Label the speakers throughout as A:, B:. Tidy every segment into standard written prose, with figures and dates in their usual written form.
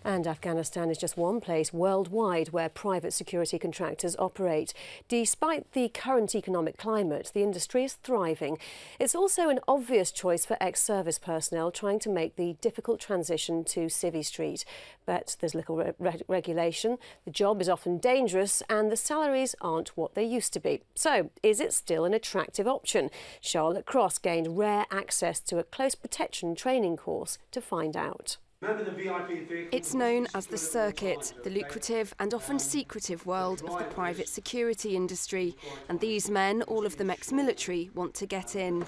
A: And Afghanistan is just one place worldwide where private security contractors operate. Despite the current economic climate, the industry is thriving. It's also an obvious choice for ex-service personnel trying to make the difficult transition to Civvy Street. But there's little regulation, the job is often dangerous and the salaries aren't what they used to be. So, is it still an attractive option? Charlotte Cross gained rare access to a close protection training course to find out.
B: It's known as the circuit, the lucrative and often secretive world of the private security industry. And these men, all of them ex-military, want to get in.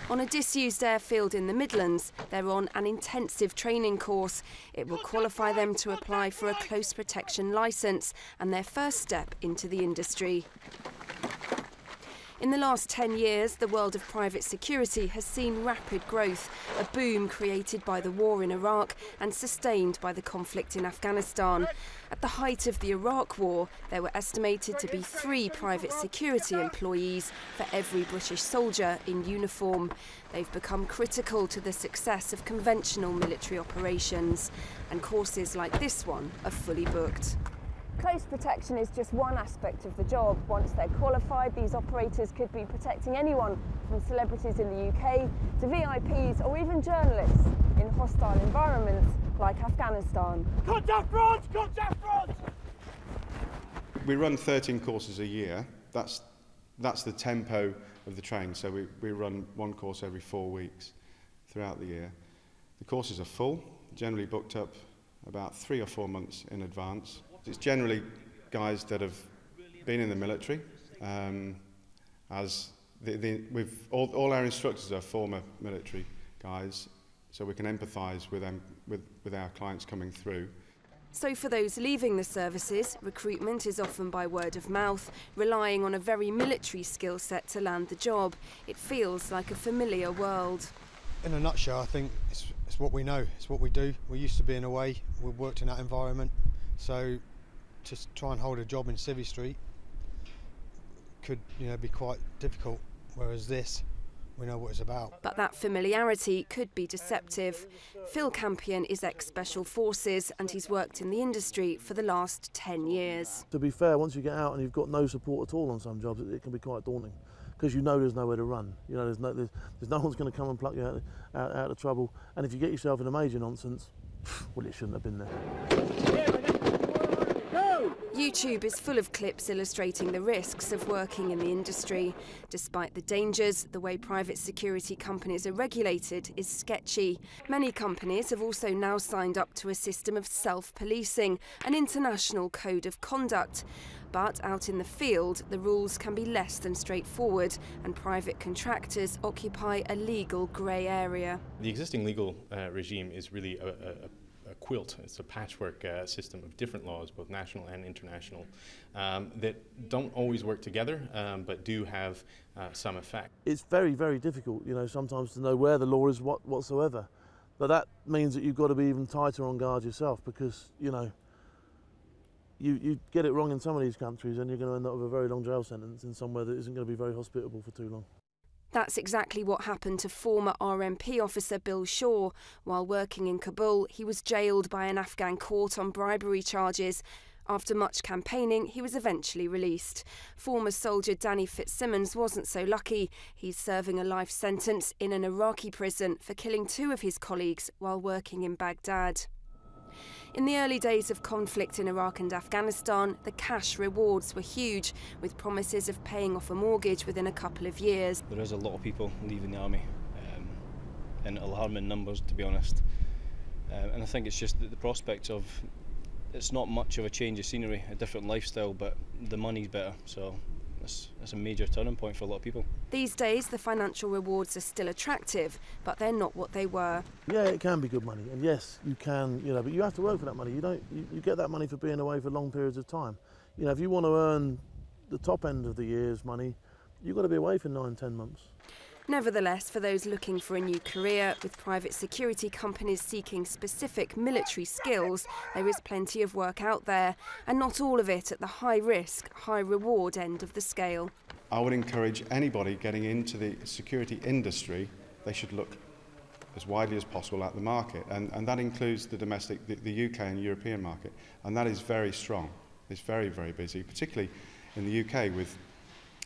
B: On a disused airfield in the Midlands, they're on an intensive training course. It will qualify them to apply for a close protection licence and their first step into the industry. In the last 10 years, the world of private security has seen rapid growth, a boom created by the war in Iraq and sustained by the conflict in Afghanistan. At the height of the Iraq War, there were estimated to be 3 private security employees for every British soldier in uniform. They've become critical to the success of conventional military operations, and courses like this one are fully booked. Close protection is just one aspect of the job. Once they're qualified, these operators could be protecting anyone from celebrities in the UK to VIPs or even journalists in hostile environments like Afghanistan.
C: Contact front! Contact front!
D: We run 13 courses a year. That's the tempo of the train. So we run one course every 4 weeks throughout the year. The courses are full, generally booked up about 3 or 4 months in advance. It's generally guys that have been in the military, all our instructors are former military guys, so we can empathise with them, with our clients coming through.
B: So for those leaving the services, recruitment is often by word of mouth, relying on a very military skill set to land the job. It feels like a familiar world.
E: In a nutshell, I think it's what we know, it's what we do. We're used to being away, we've worked in that environment, so to try and hold a job in Civvy Street could, be quite difficult, whereas this, we know what it's about.
B: But that familiarity could be deceptive. Phil Campion is ex-Special Forces and he's worked in the industry for the last 10 year.
F: To be fair, once you get out and you've got no support at all on some jobs, it can be quite daunting because there's nowhere to run. There's no one's going to come and pluck you out of trouble. And if you get yourself in a major nonsense, well, it shouldn't have been there.
B: YouTube is full of clips illustrating the risks of working in the industry. Despite the dangers, the way private security companies are regulated is sketchy. Many companies have also now signed up to a system of self-policing, an international code of conduct. But out in the field, the rules can be less than straightforward, and private contractors occupy a legal grey area.
G: The existing legal regime is really a quilt. It's a patchwork system of different laws, both national and international, that don't always work together, but do have some effect.
F: It's very, very difficult, sometimes to know where the law is whatsoever. But that means that you've got to be even tighter on guard yourself because, you get it wrong in some of these countries and you're going to end up with a very long jail sentence in somewhere that isn't going to be very hospitable for too long.
B: That's exactly what happened to former RMP officer Bill Shaw. While working in Kabul, he was jailed by an Afghan court on bribery charges. After much campaigning, he was eventually released. Former soldier Danny Fitzsimmons wasn't so lucky. He's serving a life sentence in an Iraqi prison for killing 2 of his colleagues while working in Baghdad. In the early days of conflict in Iraq and Afghanistan, the cash rewards were huge, with promises of paying off a mortgage within a couple of years.
H: There is a lot of people leaving the army, in alarming numbers, to be honest. And I think it's just the prospect of, it's not much of a change of scenery, a different lifestyle, but the money's better, so that's a major turning point for a lot of people.
B: These days, the financial rewards are still attractive, but they're not what they were.
F: Yeah, it can be good money, and yes, you can, but you have to work for that money. You get that money for being away for long periods of time. If you want to earn the top end of the year's money, you've got to be away for 9–10 months.
B: Nevertheless, for those looking for a new career, with private security companies seeking specific military skills, there is plenty of work out there, and not all of it at the high-risk, high-reward end of the scale.
D: I would encourage anybody getting into the security industry, they should look as widely as possible at the market, and that includes the domestic, the UK and European market, and that is very strong. It's very, very busy, particularly in the UK with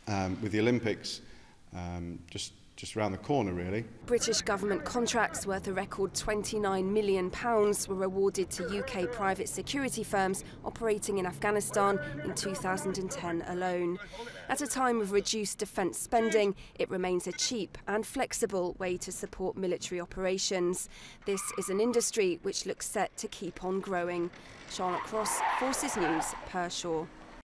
D: the Olympics just around the corner, really.
B: British government contracts worth a record £29 million were awarded to UK private security firms operating in Afghanistan in 2010 alone. At a time of reduced defence spending, it remains a cheap and flexible way to support military operations. This is an industry which looks set to keep on growing. Charlotte Cross, Forces News, Pershore.